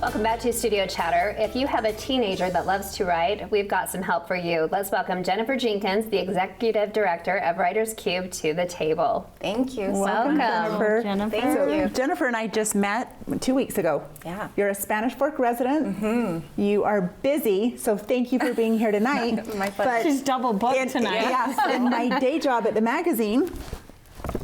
Welcome back to Studio Chatter. If you have a teenager that loves to write, we've got some help for you. Let's welcome Jennifer Jenkins, the Executive Director of Writers Cube, to the table. Thank you. Welcome. Jennifer. Thank you. Jennifer and I just met 2 weeks ago. Yeah. You're a Spanish Fork resident. You are busy, so thank you for being here tonight. My pleasure. She's double booked tonight. Yes, in my day job at the magazine,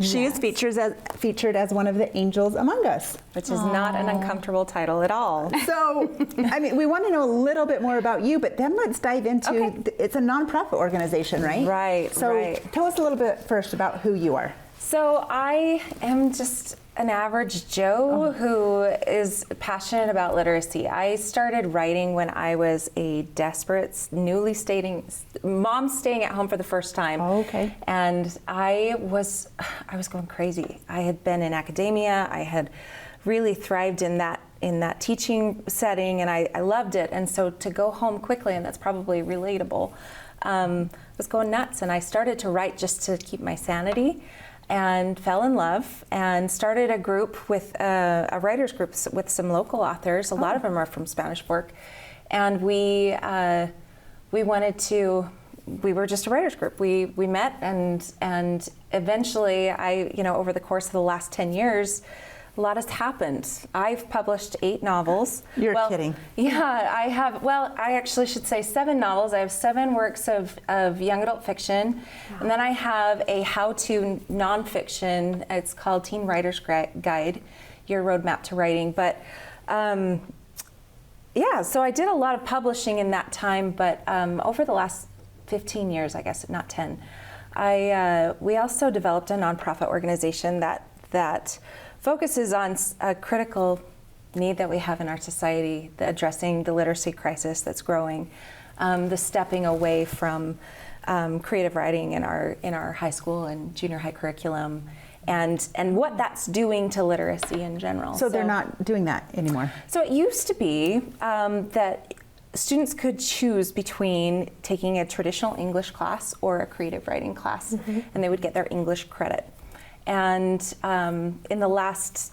she is featured as one of the angels among us. Which is not an uncomfortable title at all. So, I mean, we want to know a little bit more about you, but then let's dive into, it's a nonprofit organization, right? Right, So right. tell us a little bit first about who you are. So I am just an average Joe who is passionate about literacy. I started writing when I was a desperate, mom staying at home for the first time. Oh, okay. And I was going crazy. I had been in academia. I had really thrived in that teaching setting, and I loved it. And so to go home quickly, and that's probably relatable, was going nuts. And I started to write just to keep my sanity, and fell in love and started a group with a writers group with some local authors. A lot of them are from Spanish Fork, and we were just a writers group. We met and eventually over the course of the last 10 years, a lot has happened. I've published 8 novels. You're kidding. Yeah, I have. Well, I actually should say 7 novels. I have 7 works of young adult fiction. Wow. And then I have a how-to nonfiction. It's called Teen Writer's Guide, Your Roadmap to Writing. But so I did a lot of publishing in that time, but over the last 15 years, I guess, not 10, we also developed a nonprofit organization that focuses on a critical need that we have in our society, addressing the literacy crisis that's growing, the stepping away from creative writing in our high school and junior high curriculum, and what that's doing to literacy in general. So they're not doing that anymore. So it used to be that students could choose between taking a traditional English class or a creative writing class, and they would get their English credit. And in the last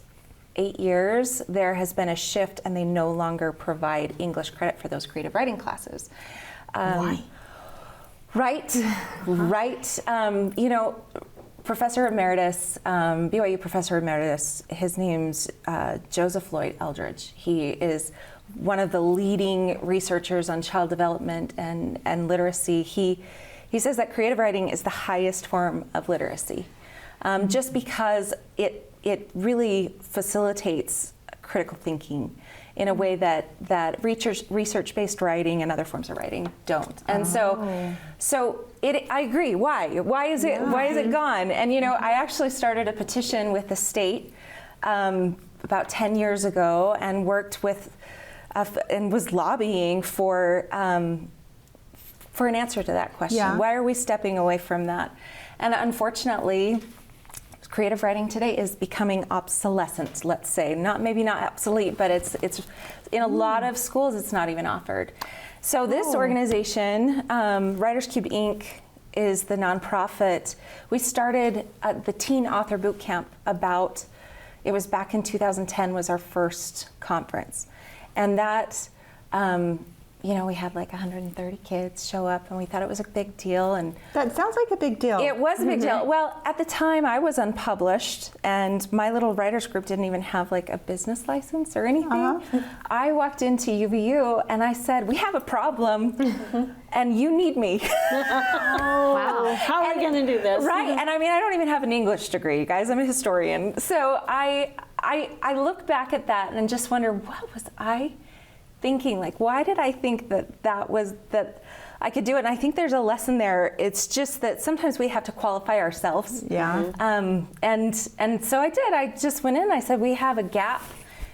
8 years, there has been a shift, and they no longer provide English credit for those creative writing classes. Why? Right. Professor Emeritus, BYU Professor Emeritus, his name's Joseph Lloyd Eldridge. He is one of the leading researchers on child development and literacy. He says that creative writing is the highest form of literacy. Just because it really facilitates critical thinking in a way that research-based writing and other forms of writing don't. And so I agree. Why is it gone? And I actually started a petition with the state about 10 years ago and worked with and was lobbying for an answer to that question. Yeah. Why are we stepping away from that? And unfortunately, creative writing today is becoming obsolescent, let's say. Maybe not obsolete, but it's in a lot of schools it's not even offered. So this organization, Writers Cube Inc., is the nonprofit. We started the Teen Author Boot Camp it was back in 2010 was our first conference. And that, we had like 130 kids show up, and we thought it was a big deal. And That sounds like a big deal. it was a big deal. Well, at the time I was unpublished, and my little writers group didn't even have like a business license or anything. I walked into UVU and I said, "We have a problem, and you need me." Wow. How are we going to do this? Right. And I mean, I don't even have an English degree, you guys. I'm a historian. So I look back at that and just wonder, what was I thinking? Like, why did I think that I could do it? And I think there's a lesson there. It's just that sometimes we have to qualify ourselves. Yeah. And so I did. I just went in. I said, we have a gap,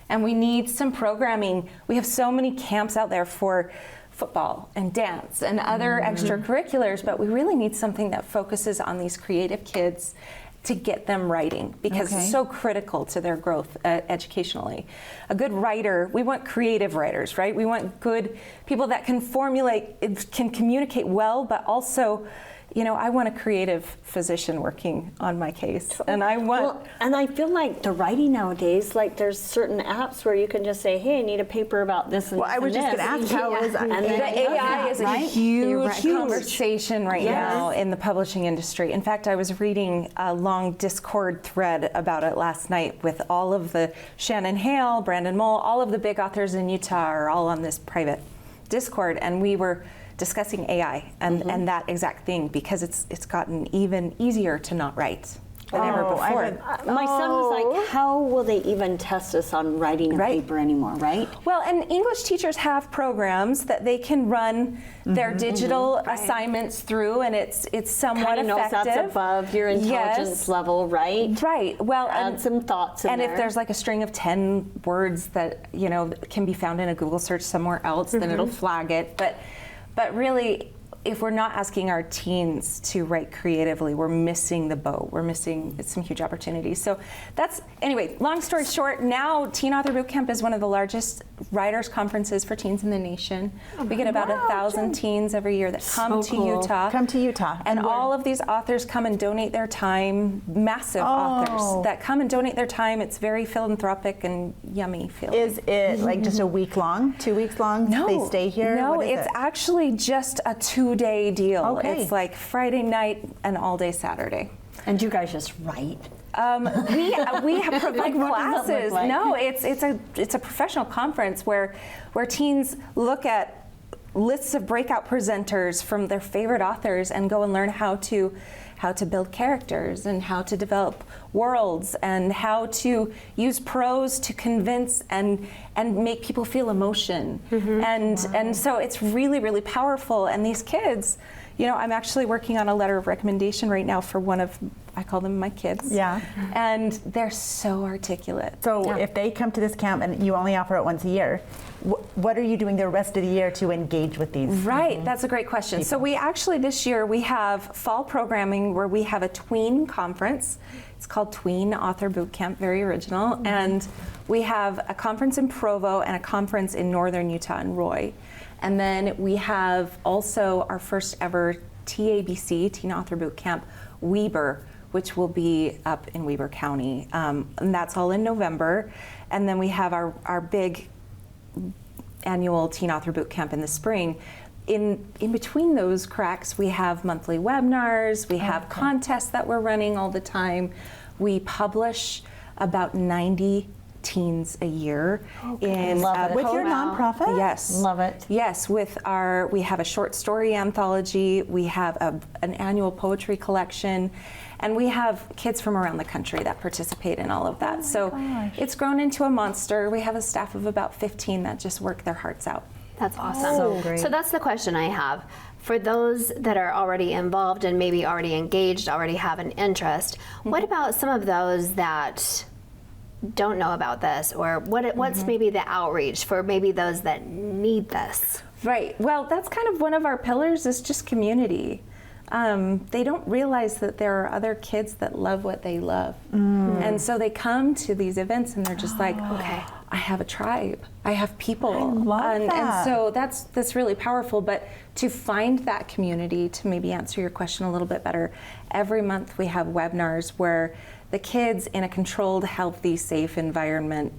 and we need some programming. We have so many camps out there for football and dance and other extracurriculars, but we really need something that focuses on these creative kids to get them writing, because it's so critical to their growth educationally. A good writer, we want creative writers, right? We want good people that can formulate, can communicate well, but also I want a creative physician working on my case, and I want. Well, and I feel like the writing nowadays, like there's certain apps where you can just say, "Hey, I need a paper about this and Well, this." I was and just this. going to ask how is And then The AI is a right? huge conversation right Yes. now in the publishing industry. In fact, I was reading a long Discord thread about it last night with all of the Shannon Hale, Brandon Mull, all of the big authors in Utah are all on this private Discord, and we were discussing AI and that exact thing, because it's gotten even easier to not write than ever before. My son was like, "How will they even test us on writing a Right. paper anymore?" Right? Well, and English teachers have programs that they can run their digital assignments through, and it's somewhat Kind of knows effective. that's above your intelligence Yes. level, right? Right. Well, Add some thoughts in and there. if there's like a string of 10 words that can be found in a Google search somewhere else, then it'll flag it. But really, if we're not asking our teens to write creatively, we're missing the boat. We're missing some huge opportunities. So anyway, long story short, now Teen Author Bootcamp is one of the largest writers conferences for teens in the nation. We get about 1,000 teens every year that come to cool. Utah. Come to Utah. And all of these authors come and donate their time, massive authors that come and donate their time. It's very philanthropic and yummy feeling. Is it like just a week long, 2 weeks long? No, They stay here? No, What is it's it? actually just a 2-day deal. Okay. It's like Friday night and all day Saturday. And you guys just write. We have provide Like, what does that classes. look like? No, it's a professional conference where teens look at lists of breakout presenters from their favorite authors and go and learn how to build characters and how to develop worlds and how to use prose to convince and make people feel emotion. And so it's really, really powerful. And these kids, I'm actually working on a letter of recommendation right now for one of, I call them my kids. Yeah. And they're so articulate. So if they come to this camp and you only offer it once a year, what are you doing the rest of the year to engage with these? Right, that's a great question. So we actually, this year, we have fall programming where we have a tween conference. It's called Tween Author Bootcamp, very original. And we have a conference in Provo and a conference in northern Utah in Roy. And then we have also our first ever TABC, Teen Author Bootcamp, Weber, which will be up in Weber County. And that's all in November. And then we have our big annual Teen Author Bootcamp in the spring. In between those cracks, we have monthly webinars, we have contests that we're running all the time. We publish about 90 teens a year in Love it. With your nonprofit? Yes. Love it. Yes, we have a short story anthology, we have an annual poetry collection, and we have kids from around the country that participate in all of that. So it's grown into a monster. We have a staff of about 15 that just work their hearts out. That's awesome. So great. So that's the question I have. For those that are already involved and maybe already engaged, already have an interest, what about some of those that don't know about this, or what's maybe the outreach for maybe those that need this? Right. Well, that's kind of one of our pillars is just community. They don't realize that there are other kids that love what they love. And so they come to these events and they're just like, okay, I have a tribe. I have people. I love that. And so that's really powerful. But to find that community, to maybe answer your question a little bit better, every month we have webinars where the kids in a controlled, healthy, safe environment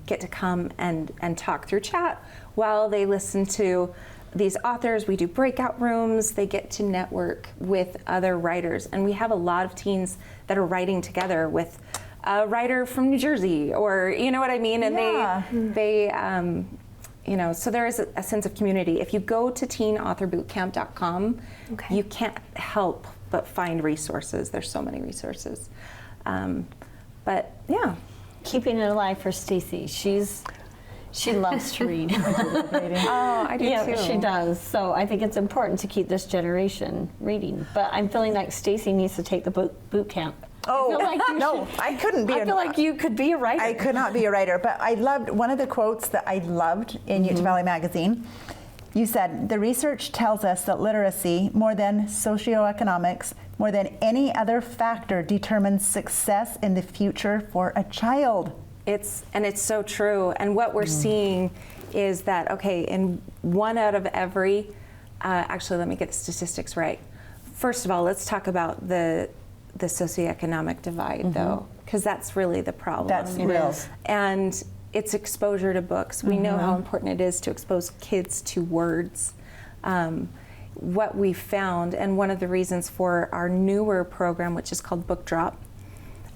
get to come and talk through chat while they listen to these authors. We do breakout rooms. They get to network with other writers. And we have a lot of teens that are writing together with a writer from New Jersey, or you know what I mean? And they so there is a sense of community. If you go to teenauthorbootcamp.com, you can't help but find resources. There's so many resources. But yeah. Keeping it alive for Stacy. She loves to read. Oh, I do too. She does. So I think it's important to keep this generation reading. But I'm feeling like Stacy needs to take the boot camp. Oh, I feel like you no, should. I couldn't be. I feel like you could be a writer. I could not be a writer, but I loved one of the quotes that I loved in Utah Valley Magazine. You said, the research tells us that literacy, more than socioeconomics, more than any other factor, determines success in the future for a child. It's so true. And what we're seeing is that, okay, in 1 out of every, actually let me get the statistics right, First of all, let's talk about the socioeconomic divide, though, because that's really the problem. That's real. And it's exposure to books. We know how important it is to expose kids to words. What we found, and one of the reasons for our newer program, which is called Book Drop,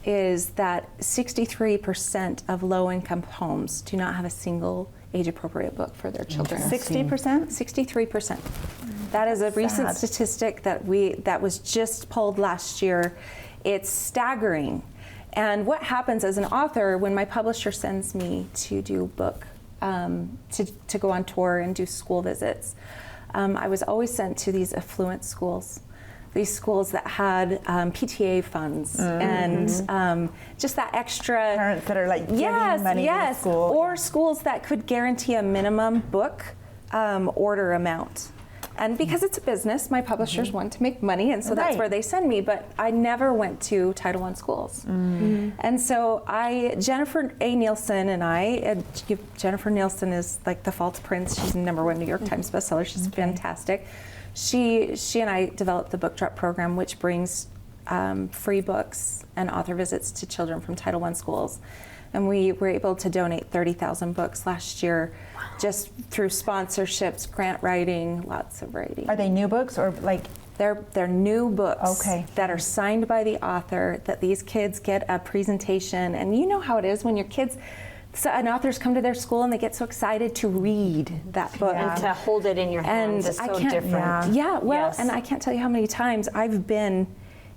is that 63% of low-income homes do not have a single age-appropriate book for their children. 60%? 63%. That is a recent Sad. statistic that was just pulled last year. It's staggering. And what happens as an author when my publisher sends me to do book, to go on tour and do school visits, I was always sent to these affluent schools. These schools that had PTA funds and just that extra Parents that are like giving money to the school. or schools that could guarantee a minimum book order amount. And because it's a business, my publishers want to make money, and so that's Right. where they send me. But I never went to Title I schools, and so Jennifer A. Nielsen and Jennifer Nielsen is like the False Prince. She's a #1 New York Times bestseller. She's fantastic. She and I developed the Book Drop program, which brings free books and author visits to children from Title I schools. And we were able to donate 30,000 books last year just through sponsorships, grant writing, lots of writing. Are they new books or like? They're new books Okay. that are signed by the author, that these kids get a presentation. And you know how it is when your kids, and authors come to their school and they get so excited to read that book. Yeah. And to hold it in your hands is so different. Yeah, well, Yes. and I can't tell you how many times I've been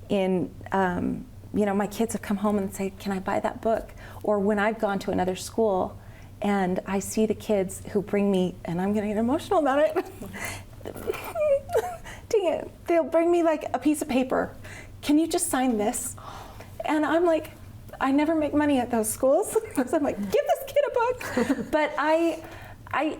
in, my kids have come home and say, can I buy that book? Or when I've gone to another school and I see the kids who bring me, and I'm gonna get emotional about it. Dang it, they'll bring me like a piece of paper. Can you just sign this? And I'm like, I never make money at those schools. So I'm like, give this kid a book. But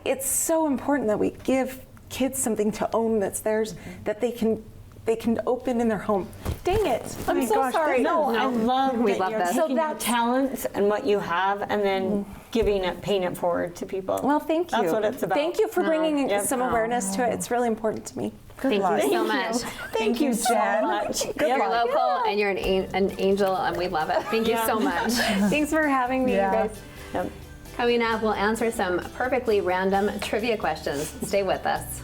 it's so important that we give kids something to own that's theirs, that they can open in their home. Dang it! I'm my so gosh, sorry. this No, I love We that love you're this. taking So your that's- talents and what you have and then paying it forward to people. Well, thank you. That's what it's about. Thank you for bringing Yep. some awareness to it. It's really important to me. Thank luck. you so much. Thank you, so Jen. much. You're Yep. local and you're an angel, and we love it. Thank you so much. Thanks for having me, Yeah. you guys. Yep. Coming up, we'll answer some perfectly random trivia questions. Stay with us.